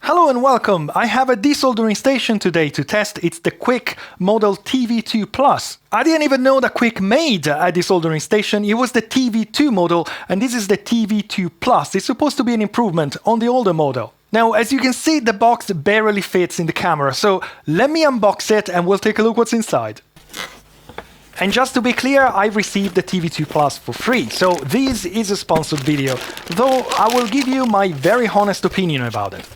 Hello and welcome! I have a desoldering station today to test. It's the Quick model TV2 Plus. I didn't even know that Quick made a desoldering station. It was the TV2 model and this is the TV2 Plus. It's supposed to be an improvement on the older model. Now, as you can see, the box barely fits in the camera, so let me unbox it and we'll take a look what's inside. And just to be clear, I received the TV2 Plus for free, so this is a sponsored video, though I will give you my very honest opinion about it.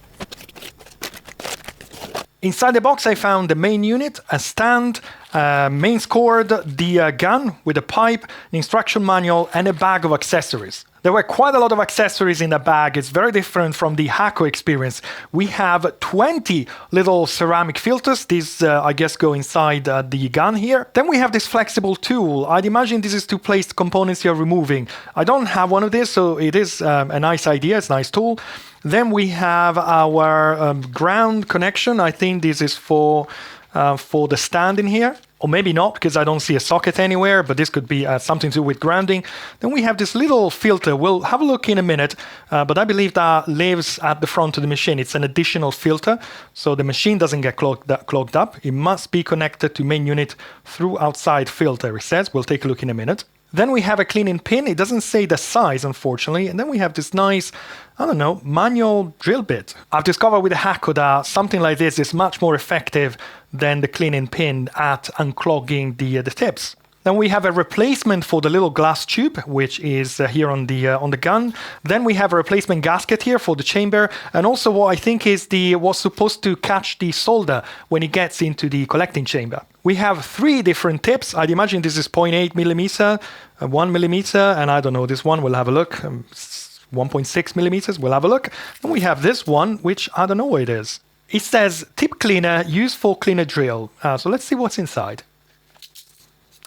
Inside the box I found the main unit, a stand, mains cord, the gun with a pipe, an instruction manual and a bag of accessories. There were quite a lot of accessories in the bag. It's very different from the HAKKO experience. We have 20 little ceramic filters. These, I guess, go inside the gun here. Then we have this flexible tool. I'd imagine this is to place the components you're removing. I don't have one of these, so it is a nice idea. It's a nice tool. Then we have our ground connection. I think this is for the stand in here. Or maybe not, because I don't see a socket anywhere, but this could be something to do with grounding. Then we have this little filter. We'll have a look in a minute, but I believe that lives at the front of the machine. It's an additional filter, so the machine doesn't get clogged up. It must be connected to main unit through outside filter, it says. We'll take a look in a minute. Then we have a cleaning pin. It doesn't say the size, unfortunately. And then we have this nice, I don't know, manual drill bit. I've discovered with the HAKKO that something like this is much more effective than the cleaning pin at unclogging the tips. Then we have a replacement for the little glass tube, which is here on the gun. Then we have a replacement gasket here for the chamber, and also what I think is what's supposed to catch the solder when it gets into the collecting chamber. We have 3 different tips. I'd imagine this is 0.8 millimeter, 1 millimeter, and I don't know, this one, we'll have a look. 1.6 millimeters, we'll have a look. And we have this one, which I don't know what it is. It says tip cleaner, used for cleaner drill. So let's see what's inside.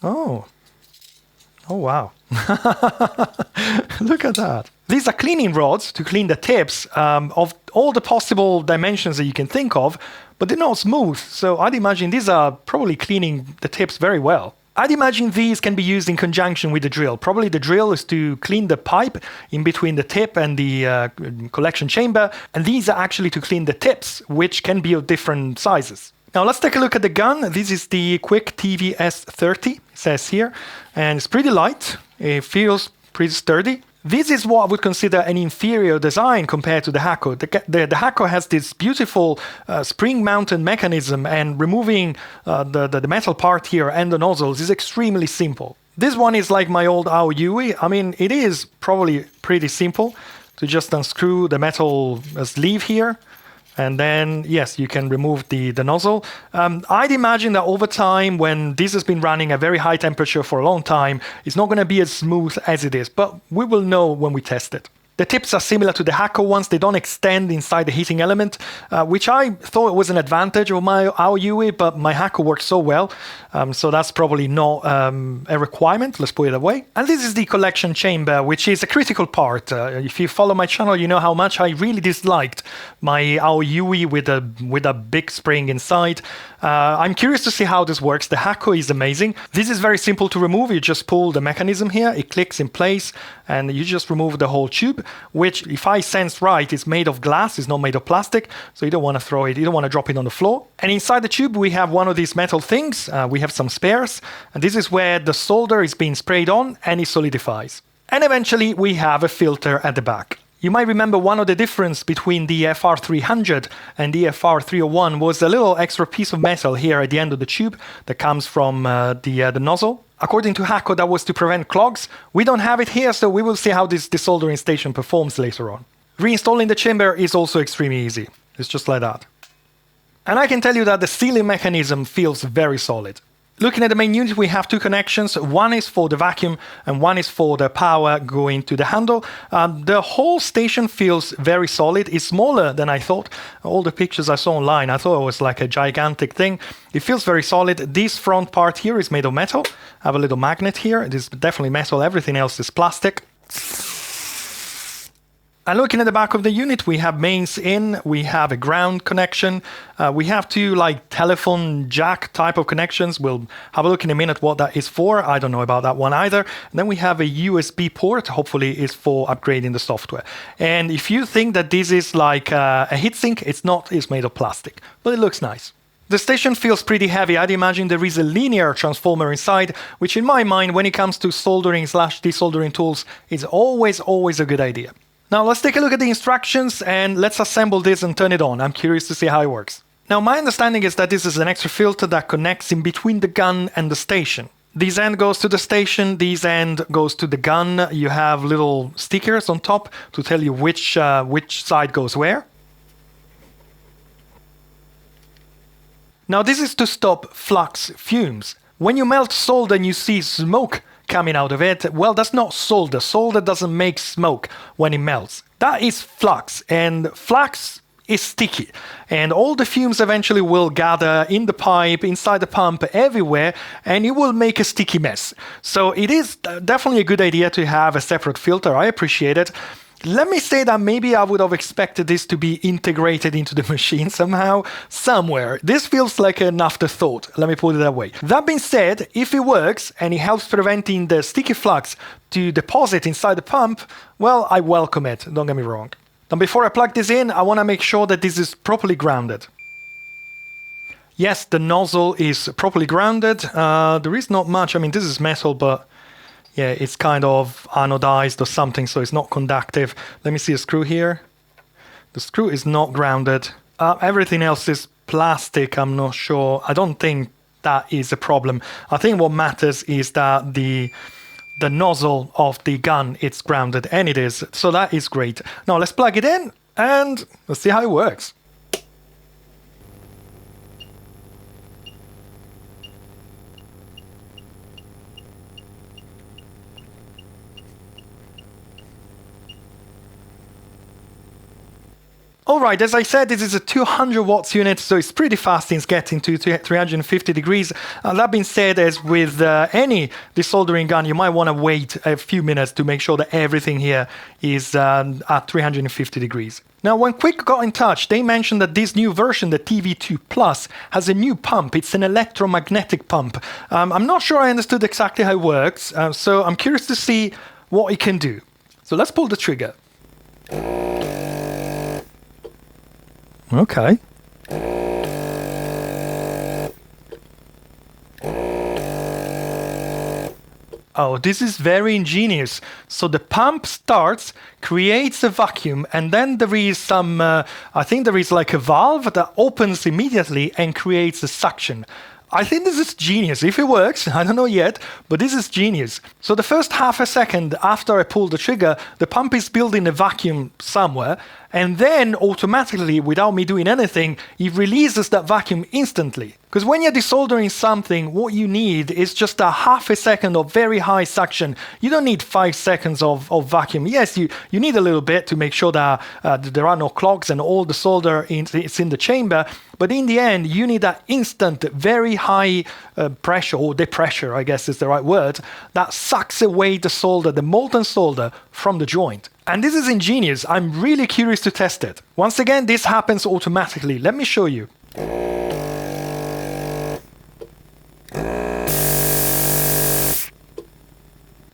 Oh wow. Look at that. These are cleaning rods to clean the tips of all the possible dimensions that you can think of, but they're not smooth. So I'd imagine these are probably cleaning the tips very well. I'd imagine these can be used in conjunction with the drill. Probably the drill is to clean the pipe in between the tip and the collection chamber, and these are actually to clean the tips, which can be of different sizes. Now let's take a look at the gun. This is the Quick TVS-30, it says here, and it's pretty light. It feels pretty sturdy. This is what I would consider an inferior design compared to the HAKKO. The HAKKO has this beautiful spring-mounted mechanism, and removing the metal part here and the nozzles is extremely simple. This one is like my old Aoyui. I mean, it is probably pretty simple to just unscrew the metal sleeve here. And then, yes, you can remove the nozzle. I'd imagine that over time, when this has been running at very high temperature for a long time, it's not going to be as smooth as it is. But we will know when we test it. The tips are similar to the HAKKO ones. They don't extend inside the heating element, which I thought was an advantage of my Aoyui, but my HAKKO works so well. So that's probably not a requirement, let's put it that way. And this is the collection chamber, which is a critical part. If you follow my channel, you know how much I really disliked my Aoyui with a big spring inside. I'm curious to see how this works. The HAKKO is amazing. This is very simple to remove. You just pull the mechanism here, it clicks in place, and you just remove the whole tube, which, if I sense right, is made of glass, it's not made of plastic, so you don't want to throw it, you don't want to drop it on the floor. And inside the tube we have one of these metal things, we have some spares, and this is where the solder is being sprayed on and it solidifies. And eventually we have a filter at the back. You might remember one of the difference between the FR-300 and the FR-301 was a little extra piece of metal here at the end of the tube that comes from the nozzle. According to HAKKO, that was to prevent clogs. We don't have it here, so we will see how this desoldering station performs later on. Reinstalling the chamber is also extremely easy. It's just like that. And I can tell you that the sealing mechanism feels very solid. Looking at the main unit, we have 2 connections. One is for the vacuum and one is for the power going to the handle. The whole station feels very solid. It's smaller than I thought. All the pictures I saw online, I thought it was like a gigantic thing. It feels very solid. This front part here is made of metal. I have a little magnet here. It is definitely metal. Everything else is plastic. And looking at the back of the unit, we have mains in, we have a ground connection, we have two like telephone jack type of connections. We'll have a look in a minute what that is for. I don't know about that one either. And then we have a USB port, hopefully is for upgrading the software. And if you think that this is like a heatsink, it's not, it's made of plastic, but it looks nice. The station feels pretty heavy. I'd imagine there is a linear transformer inside, which in my mind, when it comes to soldering/desoldering tools, is always a good idea. Now let's take a look at the instructions and let's assemble this and turn it on. I'm curious to see how it works. Now my understanding is that this is an extra filter that connects in between the gun and the station. This end goes to the station, this end goes to the gun. You have little stickers on top to tell you which side goes where. Now this is to stop flux fumes. When you melt solder and you see smoke coming out of it, well, that's not solder. Solder doesn't make smoke when it melts. That is flux, and flux is sticky. And all the fumes eventually will gather in the pipe, inside the pump, everywhere, and it will make a sticky mess. So it is definitely a good idea to have a separate filter. I appreciate it. Let me say that maybe I would have expected this to be integrated into the machine somehow, somewhere. This feels like an afterthought, let me put it that way. That being said, if it works and it helps preventing the sticky flux to deposit inside the pump, well, I welcome it, don't get me wrong. Now before I plug this in, I want to make sure that this is properly grounded. Yes, the nozzle is properly grounded. There is not much, I mean, this is metal, but yeah, it's kind of anodized or something, so it's not conductive. Let me see a screw here. The screw is not grounded. Everything else is plastic, I'm not sure. I don't think that is a problem. I think what matters is that the nozzle of the gun is grounded, and it is. So that is great. Now let's plug it in and let's see how it works. Alright, as I said, this is a 200 watts unit, so it's pretty fast in getting to 350 degrees. That being said, as with any desoldering gun, you might want to wait a few minutes to make sure that everything here is at 350 degrees. Now, when Quick got in touch, they mentioned that this new version, the TV2 Plus, has a new pump. It's an electromagnetic pump. I'm not sure I understood exactly how it works, so I'm curious to see what it can do. So let's pull the trigger. Okay. Oh, this is very ingenious. So the pump starts, creates a vacuum, and then there is some, I think there is like a valve that opens immediately and creates a suction. I think this is genius. If it works, I don't know yet, but this is genius. So the first half a second after I pull the trigger, the pump is building a vacuum somewhere, and then automatically, without me doing anything, it releases that vacuum instantly. Because when you're desoldering something, what you need is just a half a second of very high suction. You don't need 5 seconds of vacuum. Yes, you need a little bit to make sure that there are no clogs and all the solder is in the chamber. But in the end, you need that instant, very high pressure, or depressure, I guess is the right word, that sucks away the solder, the molten solder, from the joint. And this is ingenious. I'm really curious to test it. Once again, this happens automatically. Let me show you.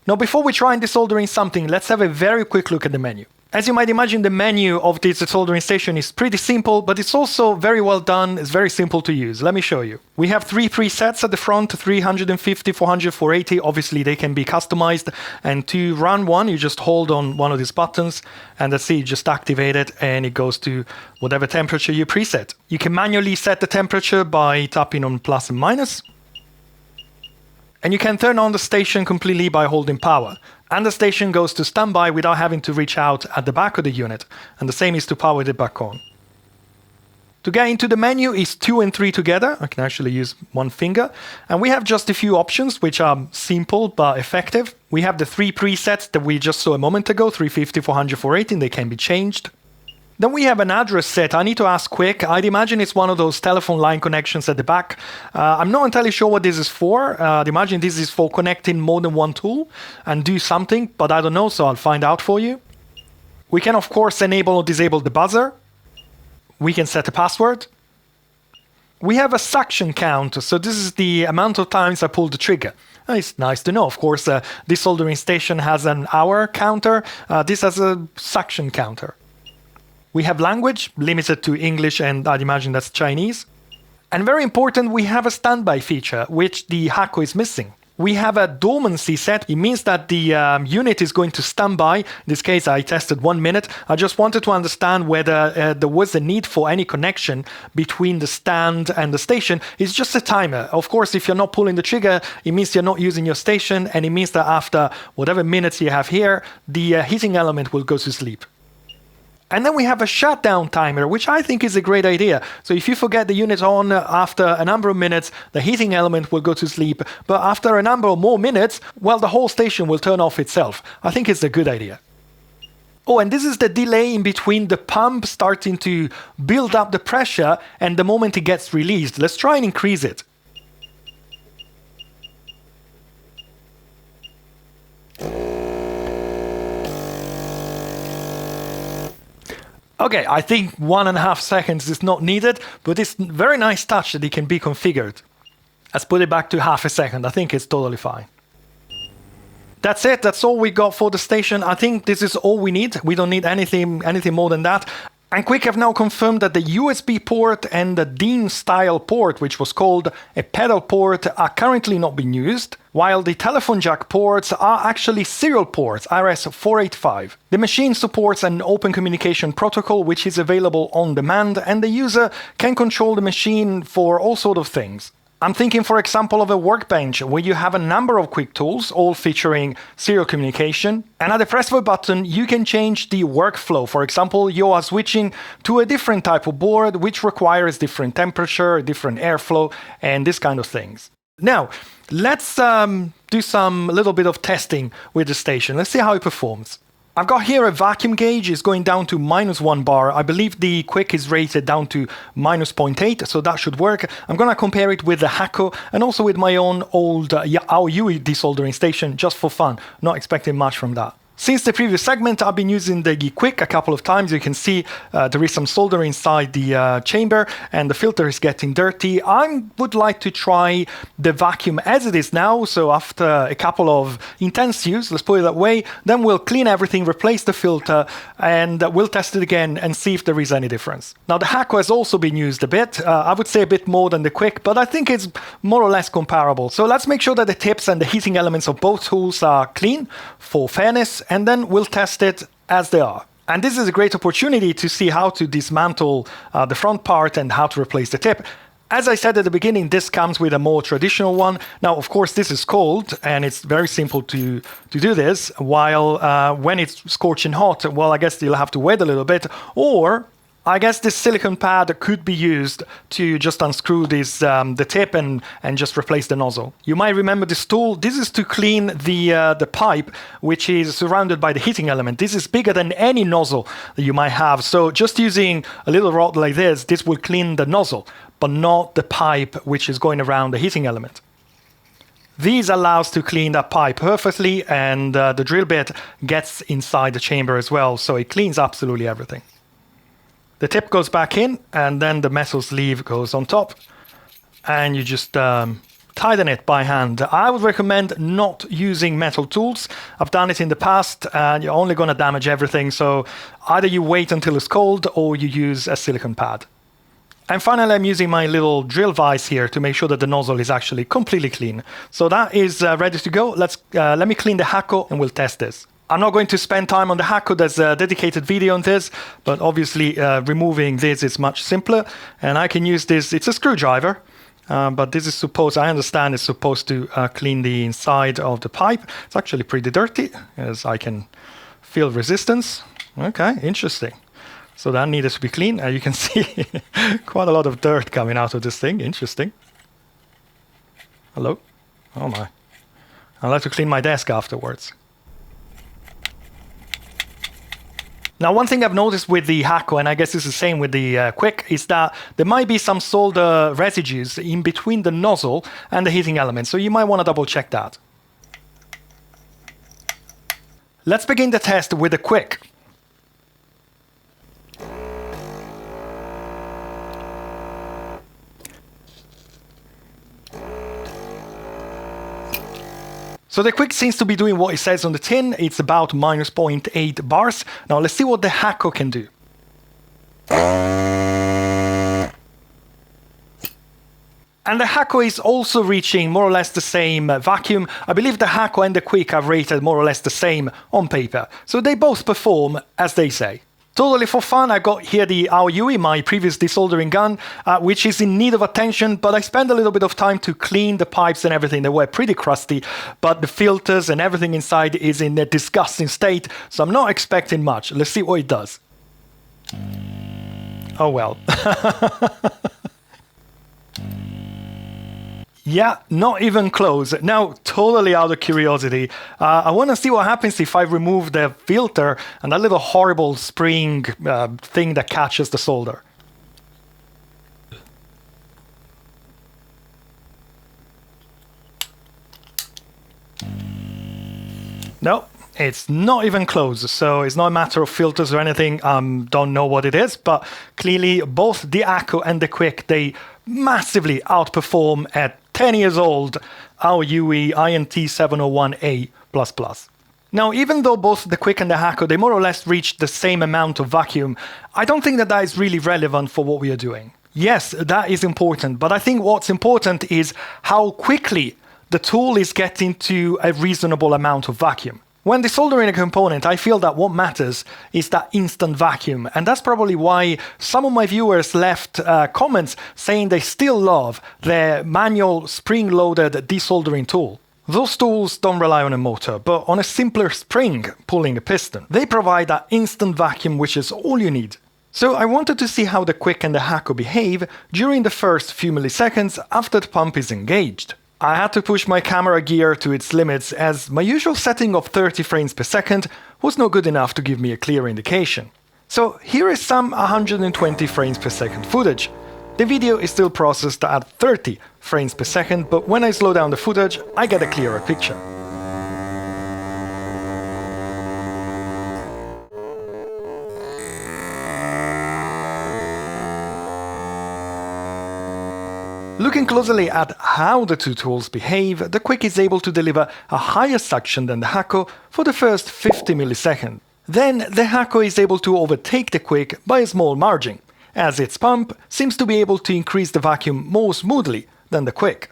Now, before we try and desoldering something, let's have a very quick look at the menu. As you might imagine, the menu of this desoldering station is pretty simple, but it's also very well done. It's very simple to use. Let me show you. We have 3 presets at the front, 350, 400, 480. Obviously, they can be customized. And to run one, you just hold on one of these buttons, and that's it. You just activate it, and it goes to whatever temperature you preset. You can manually set the temperature by tapping on plus and minus. And you can turn on the station completely by holding power. And the station goes to standby without having to reach out at the back of the unit. And the same is to power it back on. To get into the menu is 2 and 3 together. I can actually use one finger. And we have just a few options which are simple but effective. We have the 3 presets that we just saw a moment ago, 350, 400, 480, they can be changed. Then we have an address set. I need to ask Quick. I'd imagine it's one of those telephone line connections at the back. I'm not entirely sure what this is for. I'd imagine this is for connecting more than one tool and do something, but I don't know, so I'll find out for you. We can, of course, enable or disable the buzzer. We can set a password. We have a suction count, so this is the amount of times I pull the trigger. It's nice to know. Of course, this soldering station has an hour counter. This has a suction counter. We have language, limited to English, and I'd imagine that's Chinese. And very important, we have a standby feature, which the HAKKO is missing. We have a dormancy set. It means that the unit is going to stand by. In this case, I tested 1 minute. I just wanted to understand whether there was a need for any connection between the stand and the station. It's just a timer. Of course, if you're not pulling the trigger, it means you're not using your station, and it means that after whatever minutes you have here, the heating element will go to sleep. And then we have a shutdown timer, which I think is a great idea. So if you forget the unit on after a number of minutes, the heating element will go to sleep. But after a number of more minutes, well, the whole station will turn off itself. I think it's a good idea. Oh, and this is the delay in between the pump starting to build up the pressure and the moment it gets released. Let's try and increase it. Okay, I think 1.5 seconds is not needed, but it's a very nice touch that it can be configured. Let's put it back to 0.5 second. I think it's totally fine. That's it. That's all we got for the station. I think this is all we need. We don't need anything more than that. And Quick have now confirmed that the USB port and the DIN style port, which was called a pedal port, are currently not being used, while the telephone jack ports are actually serial ports, RS485. The machine supports an open communication protocol which is available on demand, and the user can control the machine for all sorts of things. I'm thinking, for example, of a workbench where you have a number of quick tools, all featuring serial communication. And at the press of a button, you can change the workflow. For example, you are switching to a different type of board, which requires different temperature, different airflow, and this kind of things. Now, let's do some little bit of testing with the station. Let's see how it performs. I've got here a vacuum gauge. It's going down to -1 bar. I believe the Quick is rated down to -0.8, so that should work. I'm going to compare it with the HAKKO and also with my own old Aoyui desoldering station, just for fun. Not expecting much from that. Since the previous segment, I've been using the Quick a couple of times. You can see there is some solder inside the chamber and the filter is getting dirty. I would like to try the vacuum as it is now. So after a couple of intense use, let's put it that way, then we'll clean everything, replace the filter, and we'll test it again and see if there is any difference. Now, the HAKKO has also been used a bit. I would say a bit more than the Quick, but I think it's more or less comparable. So let's make sure that the tips and the heating elements of both tools are clean for fairness, and then we'll test it as they are. And this is a great opportunity to see how to dismantle the front part and how to replace the tip. As I said at the beginning, this comes with a more traditional one. Now, of course, this is cold, and it's very simple to do this, while when it's scorching hot, well, I guess you'll have to wait a little bit, or I guess this silicone pad could be used to just unscrew this the tip and just replace the nozzle. You might remember this tool. This is to clean the pipe, which is surrounded by the heating element. This is bigger than any nozzle that you might have. So just using a little rod like this will clean the nozzle, but not the pipe which is going around the heating element. These allows to clean that pipe perfectly, and the drill bit gets inside the chamber as well, so it cleans absolutely everything. The tip goes back in, and then the metal sleeve goes on top, and you just tighten it by hand. I would recommend not using metal tools. I've done it in the past, and you're only going to damage everything, so either you wait until it's cold, or you use a silicone pad. And finally, I'm using my little drill vise here to make sure that the nozzle is actually completely clean. So that is ready to go. Let me clean the HAKKO, and we'll test this. I'm not going to spend time on the HAKKO. There's a dedicated video on this, but obviously removing this is much simpler, and I can use this. It's a screwdriver, but this is supposed, I understand, it's supposed to clean the inside of the pipe. It's actually pretty dirty, as I can feel resistance. Okay, interesting. So that needed to be clean. You can see quite a lot of dirt coming out of this thing. Interesting. Hello? Oh my. I'll have to clean my desk afterwards. Now, one thing I've noticed with the HAKKO, and I guess it's the same with the Quick, is that there might be some solder residues in between the nozzle and the heating element, so you might want to double check that. Let's begin the test with the Quick. So the quick seems to be doing what it says on the tin. It's about minus 0.8 bars. Now let's see what the HAKKO can do. And the HAKKO is also reaching more or less the same vacuum. I believe the HAKKO and the Quick are rated more or less the same on paper. So they both perform as they say. Totally for fun, I got here the Aoyui, my previous desoldering gun, which is in need of attention, but I spent a little bit of time to clean the pipes and everything. They were pretty crusty, but the filters and everything inside is in a disgusting state, so I'm not expecting much. Let's see what it does. Oh well. Yeah, not even close. Now, totally out of curiosity, I want to see what happens if I remove the filter and that little horrible spring thing that catches the solder. No, it's not even close, so it's not a matter of filters or anything. Don't know what it is, but clearly both the HAKKO and the Quick, they massively outperform at 10 years old Aoyui INT 701A++. Now, even though both the Quick and the HAKKO, they more or less reach the same amount of vacuum, I don't think that is really relevant for what we are doing. Yes, that is important, but I think what's important is how quickly the tool is getting to a reasonable amount of vacuum. When desoldering a component, I feel that what matters is that instant vacuum, and that's probably why some of my viewers left comments saying they still love the manual spring-loaded desoldering tool. Those tools don't rely on a motor, but on a simpler spring pulling a piston. They provide that instant vacuum, which is all you need. So I wanted to see how the Quick and the HAKKO behave during the first few milliseconds after the pump is engaged. I had to push my camera gear to its limits as my usual setting of 30 frames per second was not good enough to give me a clear indication. So here is some 120 frames per second footage. The video is still processed at 30 frames per second, but when I slow down the footage, I get a clearer picture. Looking closely at how the two tools behave, the Quick is able to deliver a higher suction than the HAKKO for the first 50 milliseconds. Then the HAKKO is able to overtake the Quick by a small margin, as its pump seems to be able to increase the vacuum more smoothly than the Quick.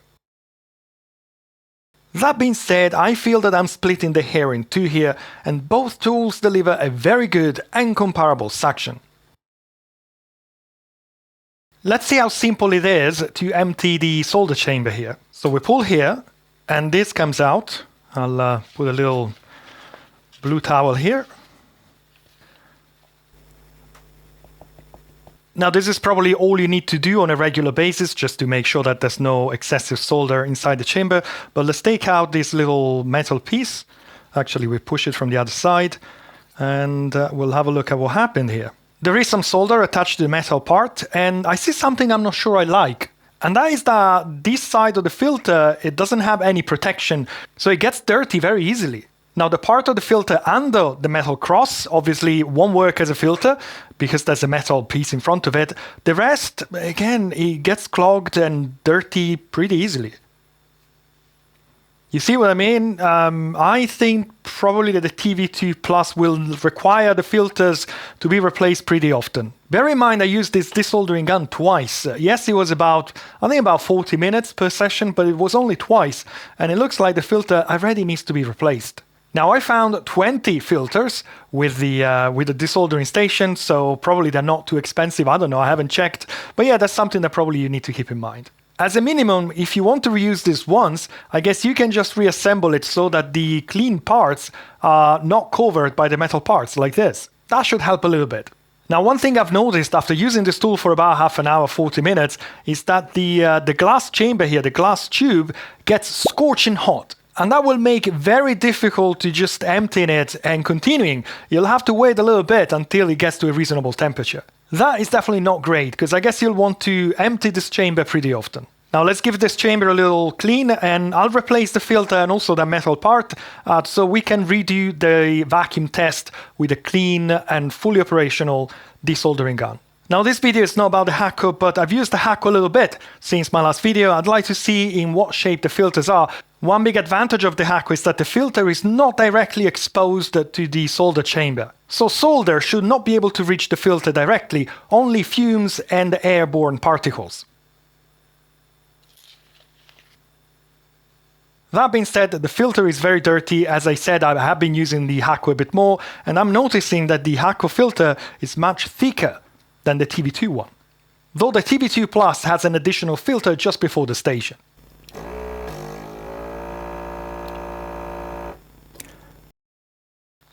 That being said, I feel that I'm splitting the hair in two here, and both tools deliver a very good and comparable suction. Let's see how simple it is to empty the solder chamber here. So we pull here, and this comes out. I'll put a little blue towel here. Now this is probably all you need to do on a regular basis, just to make sure that there's no excessive solder inside the chamber. But let's take out this little metal piece. Actually, we push it from the other side, and we'll have a look at what happened here. There is some solder attached to the metal part, and I see something I'm not sure I like. And that is that this side of the filter, it doesn't have any protection, so it gets dirty very easily. Now the part of the filter under the metal cross obviously won't work as a filter, because there's a metal piece in front of it. The rest, again, it gets clogged and dirty pretty easily. You see what I mean? I think probably that the TV2 Plus will require the filters to be replaced pretty often. Bear in mind I used this desoldering gun twice. Yes, it was about 40 minutes per session, but it was only twice, and it looks like the filter already needs to be replaced. Now I found 20 filters with the desoldering station, so probably they're not too expensive. I don't know, I haven't checked. But yeah, that's something that probably you need to keep in mind. As a minimum, if you want to reuse this once, I guess you can just reassemble it so that the clean parts are not covered by the metal parts like this. That should help a little bit. Now, one thing I've noticed after using this tool for about half an hour, 40 minutes, is that the glass chamber here, the glass tube, gets scorching hot. And that will make it very difficult to just emptying it and continuing. You'll have to wait a little bit until it gets to a reasonable temperature. That is definitely not great, because I guess you'll want to empty this chamber pretty often. Now let's give this chamber a little clean, and I'll replace the filter and also the metal part so we can redo the vacuum test with a clean and fully operational desoldering gun. Now this video is not about the HAKKO, but I've used the HAKKO a little bit since my last video. I'd like to see in what shape the filters are. One big advantage of the HAKKO is that the filter is not directly exposed to the solder chamber. So solder should not be able to reach the filter directly, only fumes and airborne particles. That being said, the filter is very dirty. As I said, I have been using the HAKKO a bit more, and I'm noticing that the HAKKO filter is much thicker than the TB2 one, though the TB2 Plus has an additional filter just before the station.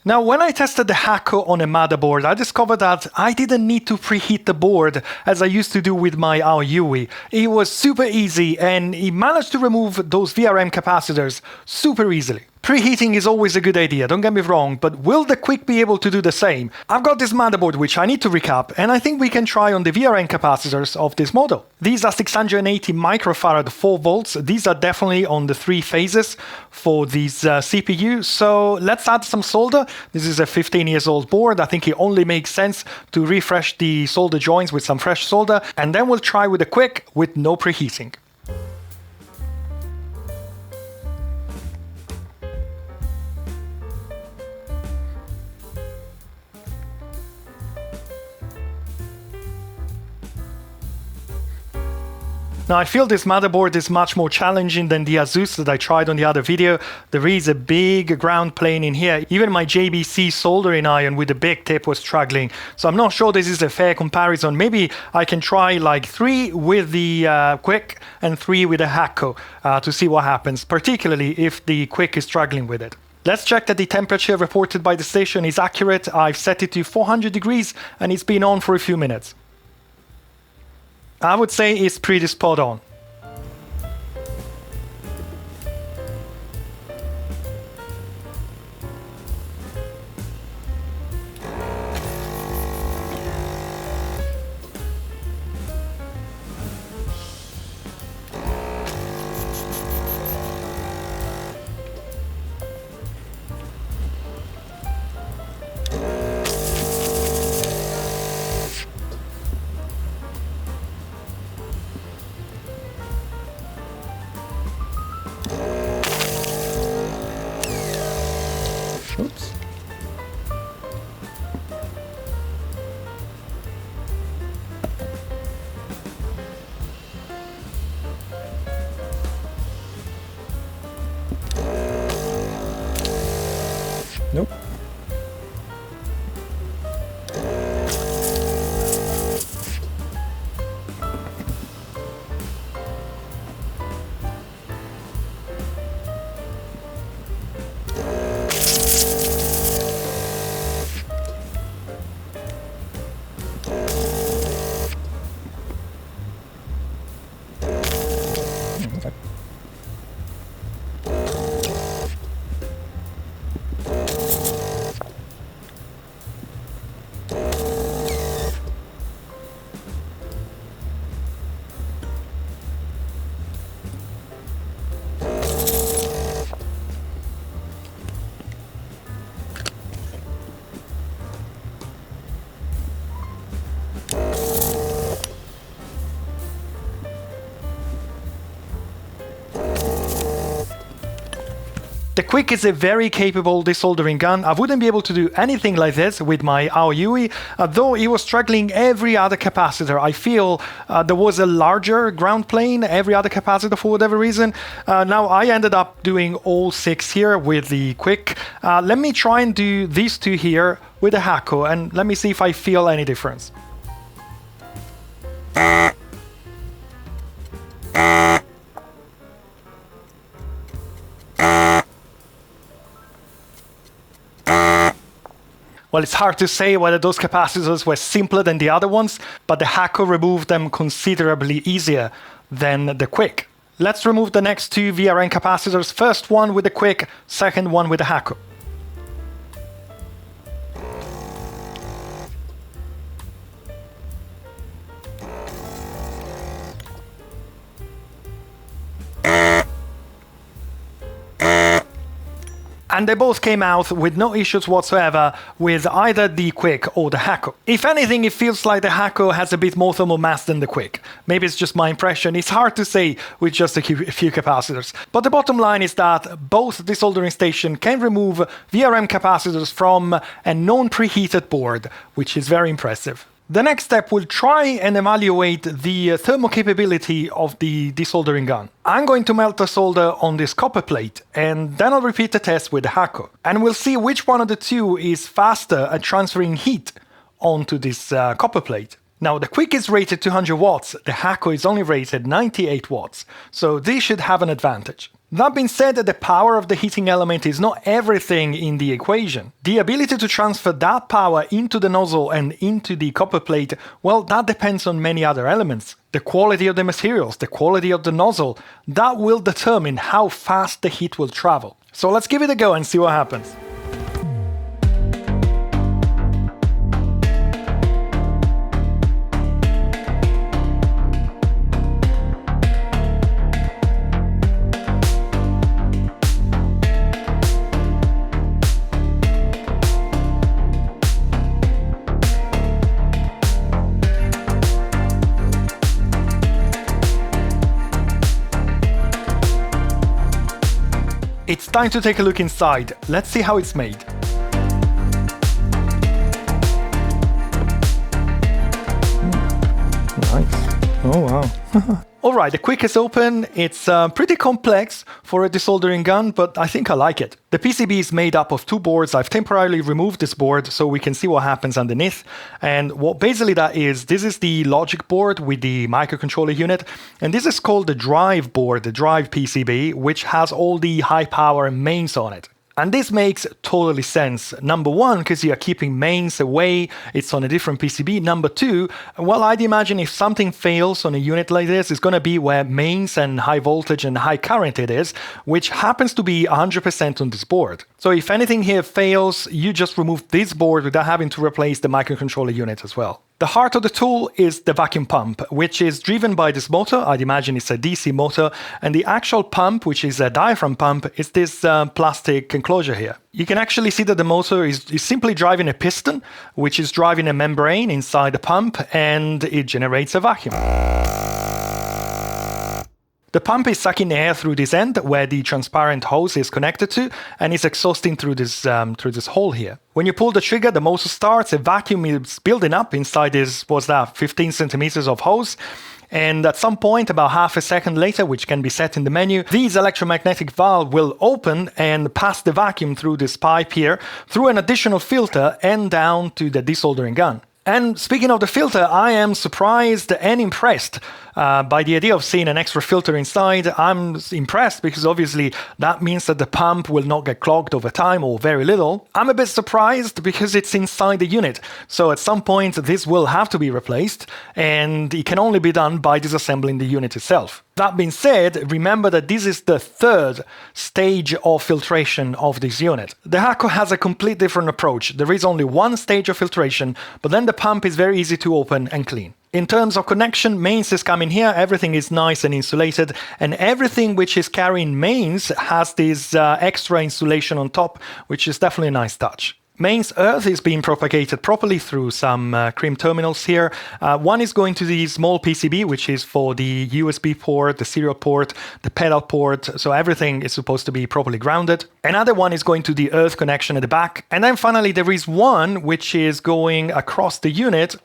Now, when I tested the HAKKO on a motherboard, I discovered that I didn't need to preheat the board as I used to do with my Aoyui. It was super easy and it managed to remove those VRM capacitors super easily. Preheating is always a good idea, don't get me wrong, but will the Quick be able to do the same? I've got this motherboard which I need to recap, and I think we can try on the VRM capacitors of this model. These are 680 microfarad 4 volts. These are definitely on the 3 phases for these CPU. So let's add some solder. This is a 15 years old board. I think it only makes sense to refresh the solder joints with some fresh solder, and then we'll try with the Quick with no preheating. Now I feel this motherboard is much more challenging than the Asus that I tried on the other video. There is a big ground plane in here. Even my JBC soldering iron with the big tip was struggling. So I'm not sure this is a fair comparison. Maybe I can try like 3 with the Quick and 3 with the HAKKO to see what happens, particularly if the Quick is struggling with it. Let's check that the temperature reported by the station is accurate. I've set it to 400 degrees and it's been on for a few minutes. I would say it's pretty spot on. Oops. Nope. The Quick is a very capable desoldering gun. I wouldn't be able to do anything like this with my Aoyui, though it was struggling every other capacitor. I feel there was a larger ground plane, every other capacitor for whatever reason. Now I ended up doing all 6 here with the Quick. Let me try and do these 2 here with the HAKKO and let me see if I feel any difference. Well, it's hard to say whether those capacitors were simpler than the other ones, but the HAKKO removed them considerably easier than the Quick. Let's remove the next 2 VRM capacitors, first one with the Quick, second one with the HAKKO. And they both came out with no issues whatsoever with either the Quick or the HAKKO. If anything, it feels like the HAKKO has a bit more thermal mass than the Quick. Maybe it's just my impression. It's hard to say with just a few capacitors. But the bottom line is that both desoldering stations can remove VRM capacitors from a non-preheated board, which is very impressive. The next step will try and evaluate the thermal capability of the desoldering gun. I'm going to melt the solder on this copper plate, and then I'll repeat the test with the HAKKO. And we'll see which one of the two is faster at transferring heat onto this copper plate. Now, the Quick is rated 200 watts, the HAKKO is only rated 98 watts, so this should have an advantage. That being said, the power of the heating element is not everything in the equation. The ability to transfer that power into the nozzle and into the copper plate, well, that depends on many other elements. The quality of the materials, the quality of the nozzle, that will determine how fast the heat will travel. So let's give it a go and see what happens. It's time to take a look inside. Let's see how it's made. Nice. Oh wow. Alright, the Quick is open. It's pretty complex for a desoldering gun, but I think I like it. The PCB is made up of two boards. I've temporarily removed this board so we can see what happens underneath. And what basically that is, this is the logic board with the microcontroller unit. And this is called the drive board, the drive PCB, which has all the high power mains on it. And this makes totally sense. Number one, because you are keeping mains away, it's on a different PCB. Number two, well, I'd imagine if something fails on a unit like this, it's going to be where mains and high voltage and high current it is, which happens to be 100% on this board. So if anything here fails, you just remove this board without having to replace the microcontroller unit as well. The heart of the tool is the vacuum pump, which is driven by this motor. I'd imagine it's a DC motor. And the actual pump, which is a diaphragm pump, is this plastic enclosure here. You can actually see that the motor is simply driving a piston, which is driving a membrane inside the pump, and it generates a vacuum. The pump is sucking air through this end where the transparent hose is connected to, and is exhausting through this hole here. When you pull the trigger, the motor starts, a vacuum is building up inside this, 15 centimeters of hose. And at some point, about half a second later, which can be set in the menu, this electromagnetic valve will open and pass the vacuum through this pipe here, through an additional filter and down to the desoldering gun. And speaking of the filter, I am surprised and impressed by the idea of seeing an extra filter inside. I'm impressed because obviously that means that the pump will not get clogged over time or very little. I'm a bit surprised because it's inside the unit. So at some point this will have to be replaced, and it can only be done by disassembling the unit itself. That being said, remember that this is the third stage of filtration of this unit. The HAKKO has a complete different approach. There is only one stage of filtration, but then the pump is very easy to open and clean. In terms of connection, mains is coming here, everything is nice and insulated, and everything which is carrying mains has this extra insulation on top, which is definitely a nice touch. Mains earth is being propagated properly through some CRIM terminals here. One is going to the small PCB, which is for the USB port, the serial port, the pedal port, so everything is supposed to be properly grounded. Another one is going to the earth connection at the back. And then finally there is one which is going across the unit,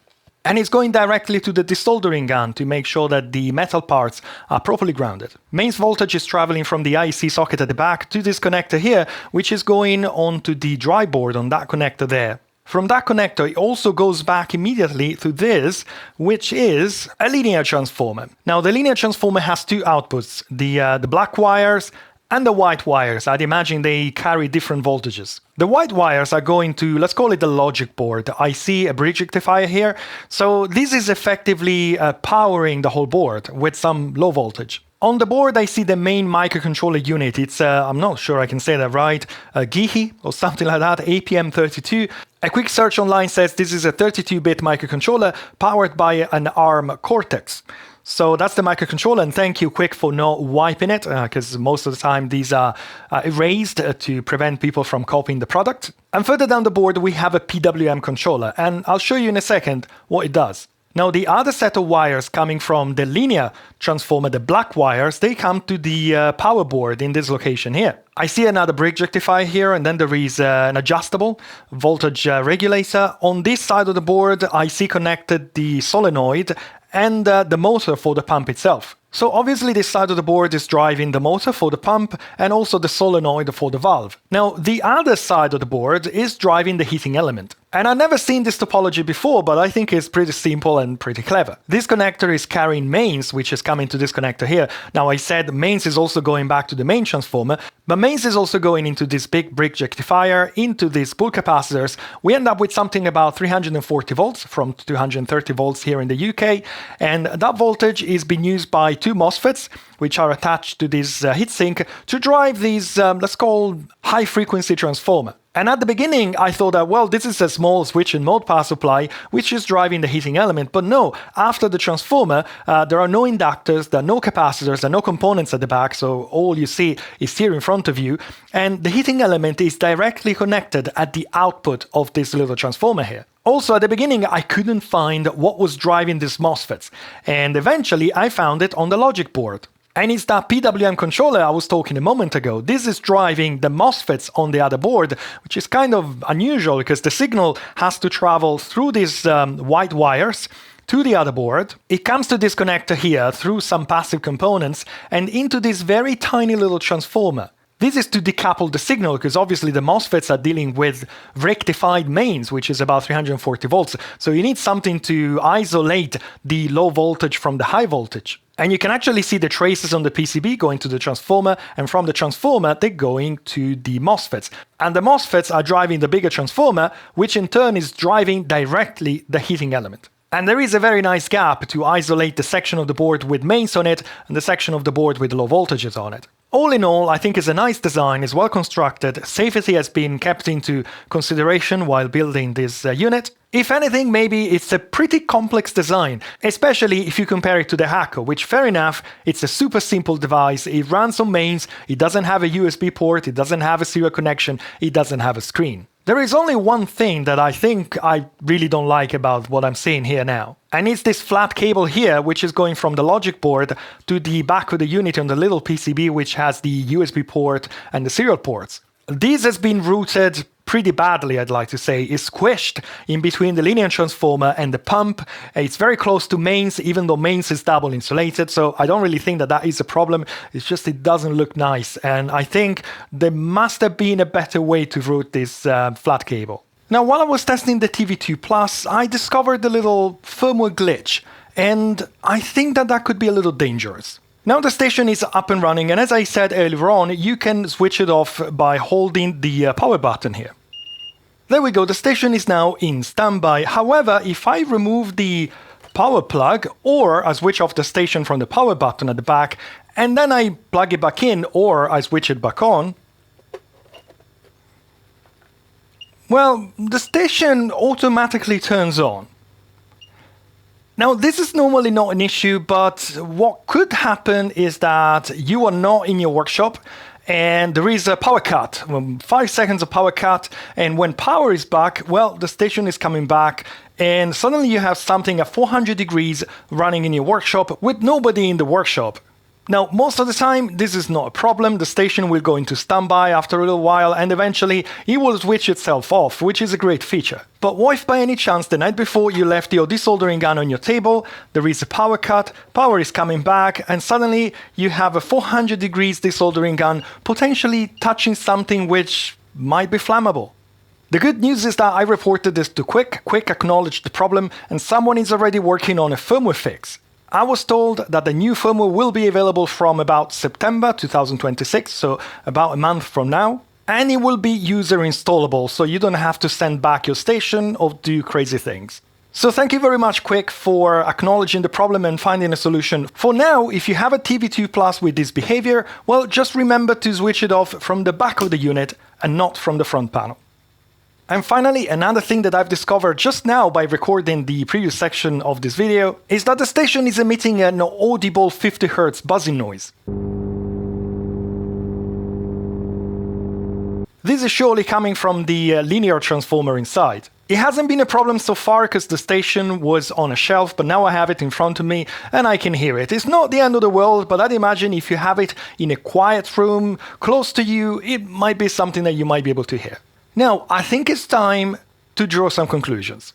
and it's going directly to the desoldering gun to make sure that the metal parts are properly grounded. Mains voltage is traveling from the IC socket at the back to this connector here, which is going onto the dry board on that connector there. From that connector, it also goes back immediately to this, which is a linear transformer. Now, the linear transformer has two outputs, the black wires and the white wires. I'd imagine they carry different voltages. The white wires are going to, let's call it the logic board. I see a bridge rectifier here. So this is effectively powering the whole board with some low voltage. On the board, I see the main microcontroller unit. It's, I'm not sure I can say that right, GIHI or something like that, APM32. A quick search online says this is a 32-bit microcontroller powered by an ARM Cortex. So that's the microcontroller, and thank you, Quick, for not wiping it, because most of the time these are erased to prevent people from copying the product. And further down the board, we have a PWM controller, and I'll show you in a second what it does. Now, the other set of wires coming from the linear transformer, the black wires, they come to the power board in this location here. I see another bridge rectifier here, and then there is an adjustable voltage regulator. On this side of the board, I see connected the solenoid and the motor for the pump itself. So obviously this side of the board is driving the motor for the pump and also the solenoid for the valve. Now the other side of the board is driving the heating element. And I've never seen this topology before, but I think it's pretty simple and pretty clever. This connector is carrying mains, which is coming to this connector here. Now I said mains is also going back to the main transformer, but mains is also going into this big bridge rectifier, into these pull capacitors. We end up with something about 340 volts from 230 volts here in the UK. And that voltage is being used by two MOSFETs, which are attached to this heatsink to drive these, let's call, high-frequency transformer. And at the beginning, I thought that, well, this is a small switch and mode power supply, which is driving the heating element. But no, after the transformer, there are no inductors, there are no capacitors, there are no components at the back. So all you see is here in front of you. And the heating element is directly connected at the output of this little transformer here. Also, at the beginning, I couldn't find what was driving these MOSFETs. And eventually, I found it on the logic board. And it's that PWM controller I was talking a moment ago. This is driving the MOSFETs on the other board, which is kind of unusual because the signal has to travel through these white wires to the other board. It comes to this connector here through some passive components and into this very tiny little transformer. This is to decouple the signal because obviously the MOSFETs are dealing with rectified mains, which is about 340 volts. So you need something to isolate the low voltage from the high voltage. And you can actually see the traces on the PCB going to the transformer, and from the transformer, they're going to the MOSFETs. And the MOSFETs are driving the bigger transformer, which in turn is driving directly the heating element. And there is a very nice gap to isolate the section of the board with mains on it and the section of the board with low voltages on it. All in all, I think it's a nice design, it's well constructed, safety has been kept into consideration while building this unit. If anything, maybe it's a pretty complex design, especially if you compare it to the HAKKO, which fair enough, it's a super simple device, it runs on mains, it doesn't have a USB port, it doesn't have a serial connection, it doesn't have a screen. There is only one thing that I think I really don't like about what I'm seeing here now. And it's this flat cable here, which is going from the logic board to the back of the unit on the little PCB, which has the USB port and the serial ports. This has been routed pretty badly, I'd like to say. It's squished in between the linear transformer and the pump. It's very close to mains, even though mains is double insulated. So I don't really think that that is a problem. It's just it doesn't look nice. And I think there must have been a better way to route this flat cable. Now, while I was testing the TV2 Plus, I discovered a little firmware glitch. And I think that that could be a little dangerous. Now the station is up and running, and as I said earlier on, you can switch it off by holding the power button here. There we go, the station is now in standby. However, if I remove the power plug, or I switch off the station from the power button at the back, and then I plug it back in, or I switch it back on, well, the station automatically turns on. Now, this is normally not an issue, but what could happen is that you are not in your workshop and there is a power cut, 5 seconds of power cut, and when power is back, well, the station is coming back, and suddenly you have something at 400 degrees running in your workshop with nobody in the workshop. Now, most of the time, this is not a problem. The station will go into standby after a little while, and eventually it will switch itself off, which is a great feature. But what if by any chance the night before you left your desoldering gun on your table, there is a power cut, power is coming back, and suddenly you have a 400 degrees desoldering gun potentially touching something which might be flammable? The good news is that I reported this to Quick acknowledged the problem, and someone is already working on a firmware fix. I was told that the new firmware will be available from about September 2026, so about a month from now, and it will be user installable, so you don't have to send back your station or do crazy things. So thank you very much, Quick, for acknowledging the problem and finding a solution. For now, if you have a TV2 Plus with this behavior, well, just remember to switch it off from the back of the unit and not from the front panel. And finally, another thing that I've discovered just now by recording the previous section of this video is that the station is emitting an audible 50 Hz buzzing noise. This is surely coming from the linear transformer inside. It hasn't been a problem so far because the station was on a shelf, but now I have it in front of me and I can hear it. It's not the end of the world, but I'd imagine if you have it in a quiet room close to you, it might be something that you might be able to hear. Now, I think it's time to draw some conclusions.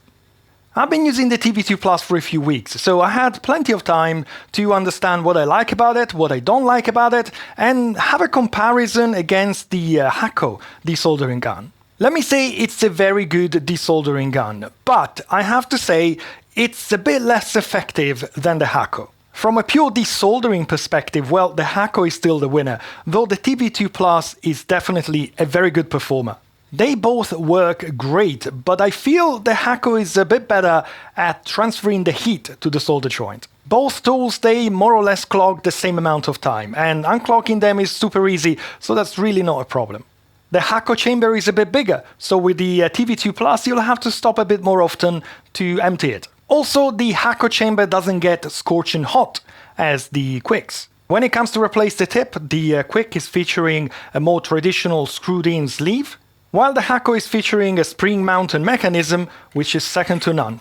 I've been using the TV2 Plus for a few weeks, so I had plenty of time to understand what I like about it, what I don't like about it, and have a comparison against the HAKKO desoldering gun. Let me say it's a very good desoldering gun, but I have to say it's a bit less effective than the HAKKO. From a pure desoldering perspective, well, the HAKKO is still the winner, though the TV2 Plus is definitely a very good performer. They both work great, but I feel the HAKKO is a bit better at transferring the heat to the solder joint. Both tools, they more or less clog the same amount of time, and unclogging them is super easy, so that's really not a problem. The HAKKO chamber is a bit bigger, so with the TV2 Plus you'll have to stop a bit more often to empty it. Also, the HAKKO chamber doesn't get scorching hot as the Quicks. When it comes to replace the tip, the Quick is featuring a more traditional screwed-in sleeve, while the HAKKO is featuring a spring-mounted mechanism, which is second to none.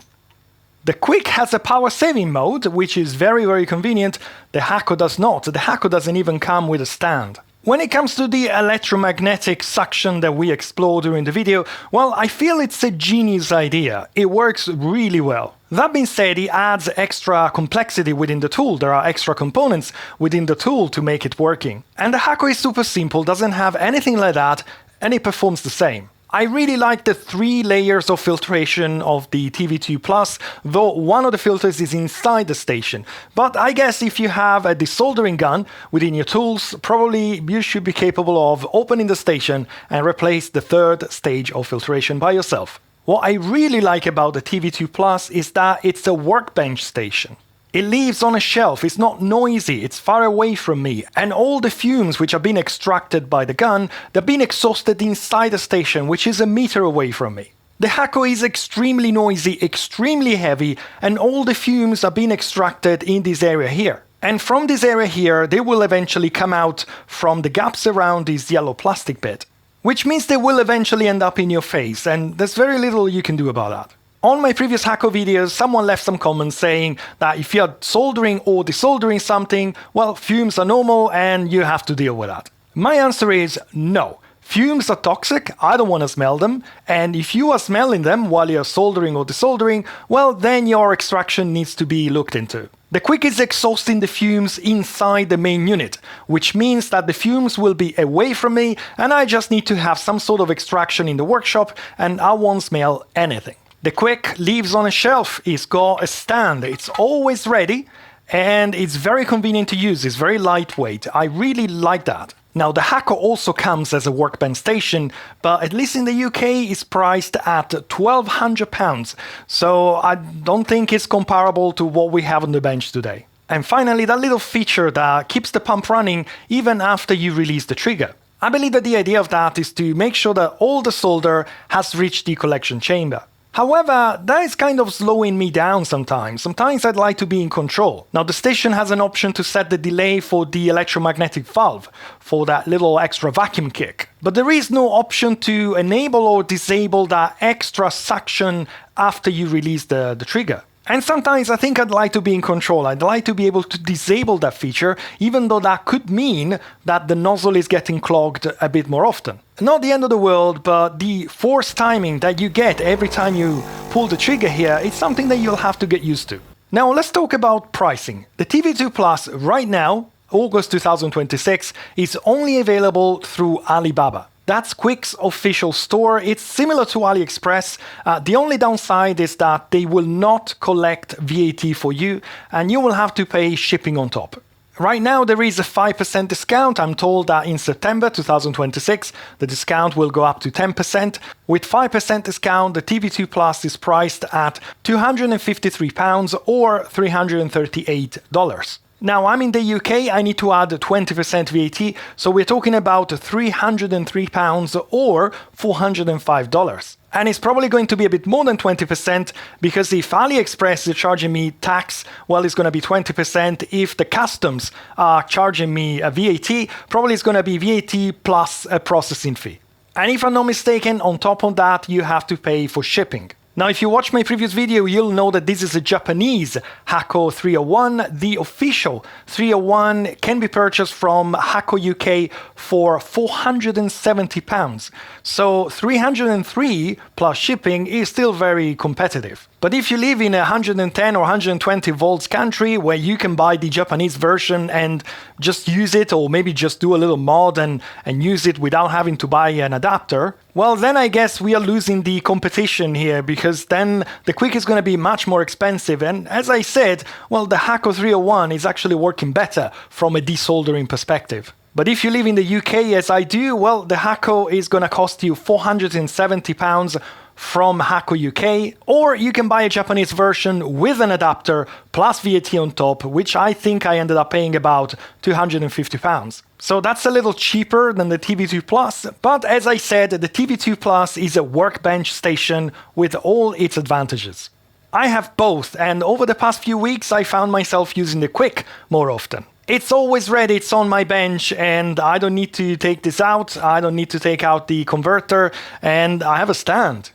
The Quick has a power-saving mode, which is very convenient. The HAKKO does not. The HAKKO doesn't even come with a stand. When it comes to the electromagnetic suction that we explored during the video, well, I feel it's a genius idea. It works really well. That being said, it adds extra complexity within the tool. There are extra components within the tool to make it working. And the HAKKO is super simple, doesn't have anything like that, and it performs the same. I really like the 3 layers of filtration of the TV2 Plus, though one of the filters is inside the station. But I guess if you have a desoldering gun within your tools, probably you should be capable of opening the station and replace the 3rd stage of filtration by yourself. What I really like about the TV2 Plus is that it's a workbench station. It lives on a shelf, it's not noisy, it's far away from me, and all the fumes which are being extracted by the gun, they're being exhausted inside the station, which is a meter away from me. The HAKKO is extremely noisy, extremely heavy, and all the fumes are being extracted in this area here. And from this area here, they will eventually come out from the gaps around this yellow plastic bit, which means they will eventually end up in your face, and there's very little you can do about that. On my previous HAKKO videos, someone left some comments saying that if you're soldering or desoldering something, well, fumes are normal and you have to deal with that. My answer is no. Fumes are toxic, I don't want to smell them, and if you are smelling them while you're soldering or desoldering, well, then your extraction needs to be looked into. The Quick is exhausting the fumes inside the main unit, which means that the fumes will be away from me and I just need to have some sort of extraction in the workshop and I won't smell anything. The Quick lives on a shelf, it's got a stand, it's always ready, and it's very convenient to use, it's very lightweight. I really like that. Now, the HAKKO also comes as a workbench station, but at least in the UK it's priced at £1,200, so I don't think it's comparable to what we have on the bench today. And finally, that little feature that keeps the pump running even after you release the trigger. I believe that the idea of that is to make sure that all the solder has reached the collection chamber. However, that is kind of slowing me down sometimes. Sometimes I'd like to be in control. Now, the station has an option to set the delay for the electromagnetic valve, for that little extra vacuum kick. But there is no option to enable or disable that extra suction after you release the trigger. And sometimes I think I'd like to be in control. I'd like to be able to disable that feature, even though that could mean that the nozzle is getting clogged a bit more often. Not the end of the world, but the force timing that you get every time you pull the trigger here is something that you'll have to get used to. Now let's talk about pricing. The TV2 Plus right now, August 2026, is only available through Alibaba. That's Quick's official store. It's similar to AliExpress. The only downside is that they will not collect VAT for you, and you will have to pay shipping on top. Right now there is a 5% discount. I'm told that in September 2026 the discount will go up to 10%. With 5% discount, the TV2 Plus is priced at £253 or $338. Now, I'm in the UK, I need to add 20% VAT, so we're talking about £303 or $405. And it's probably going to be a bit more than 20% because if AliExpress is charging me tax, well, it's going to be 20%. If the customs are charging me a VAT, probably it's going to be VAT plus a processing fee. And if I'm not mistaken, on top of that, you have to pay for shipping. Now, if you watched my previous video, you'll know that this is a Japanese HAKKO 301. The official 301 can be purchased from HAKKO UK for £470. So 303 plus shipping is still very competitive. But if you live in a 110 or 120 volts country where you can buy the Japanese version and just use it, or maybe just do a little mod and use it without having to buy an adapter, well, then I guess we are losing the competition here, because then the Quick is going to be much more expensive. And as I said, well, the HAKKO 301 is actually working better from a desoldering perspective. But if you live in the UK, as I do, well, the HAKKO is going to cost you £470 from HAKKO UK, or you can buy a Japanese version with an adapter plus VAT on top, which I think I ended up paying about £250. So that's a little cheaper than the TV2 Plus, but as I said, the TV2 Plus is a workbench station with all its advantages. I have both, and over the past few weeks I found myself using the Quick more often. It's always ready, it's on my bench, and I don't need to take this out, I don't need to take out the converter, and I have a stand.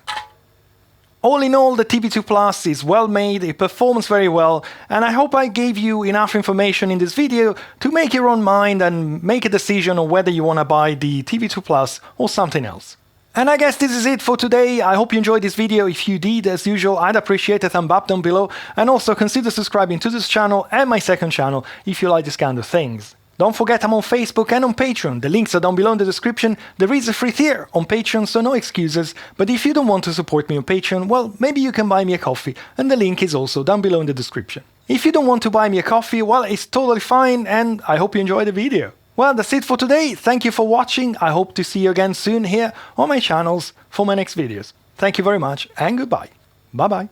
All in all, the TV2 Plus is well made, it performs very well, and I hope I gave you enough information in this video to make your own mind and make a decision on whether you want to buy the TV2 Plus or something else. And I guess this is it for today. I hope you enjoyed this video. If you did, as usual, I'd appreciate a thumb up down below, and also consider subscribing to this channel and my second channel if you like this kind of things. Don't forget I'm on Facebook and on Patreon. The links are down below in the description. There is a free tier on Patreon, so no excuses. But if you don't want to support me on Patreon, well, maybe you can buy me a coffee, and the link is also down below in the description. If you don't want to buy me a coffee, well, it's totally fine, and I hope you enjoyed the video. Well, that's it for today. Thank you for watching. I hope to see you again soon here on my channels for my next videos. Thank you very much, and goodbye. Bye-bye.